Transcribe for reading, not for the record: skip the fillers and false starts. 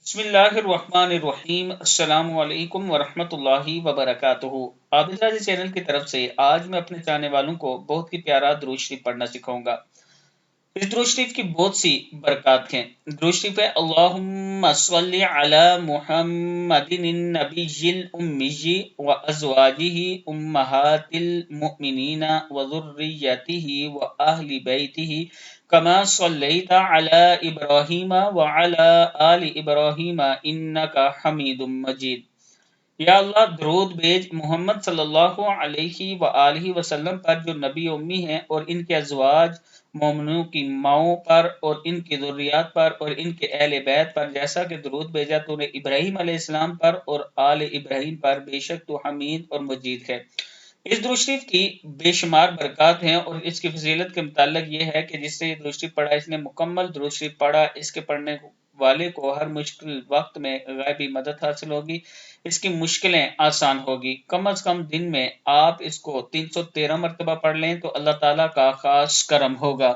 بسم اللہ الرحمن الرحیم، السلام علیکم ورحمۃ اللہ وبرکاتہ۔ عابد راضی چینل کی طرف سے آج میں اپنے چاہنے والوں کو بہت ہی پیارا درود شریف پڑھنا سکھاؤں گا۔ اس درود شریف کی بہت سی برکات ہیں۔ درود شریف ہے اللہم صلی علی محمد النبی الامی وازواجہ امہات المؤمنین وذریتہ واہل بیتہ کما صلیت علی ابراہیم وعلی آل ابراہیم انک حمید مجید۔ یا اللہ درود بھیج محمد صلی اللہ علیہ وآلہ وسلم پر جو نبی امی ہیں، اور ان کے ازواج مومنوں کی ماؤں پر، اور ان کی ذریات پر، اور ان کے اہل بیت پر، جیسا کہ درود بھیجا تو نے ابراہیم علیہ السلام پر اور آل ابراہیم پر، بے شک تو حمید اور مجید ہے۔ اس درود شریف کی بے شمار برکات ہیں، اور اس کی فضیلت کے متعلق یہ ہے کہ جس سے یہ درود شریف پڑھا، اس نے مکمل درود شریف پڑھا، اس کے پڑھنے والے کو ہر مشکل وقت میں غیبی مدد حاصل ہوگی، اس کی مشکلیں آسان ہوگی۔ کم از کم دن میں آپ اس کو 313 مرتبہ پڑھ لیں تو اللہ تعالیٰ کا خاص کرم ہوگا۔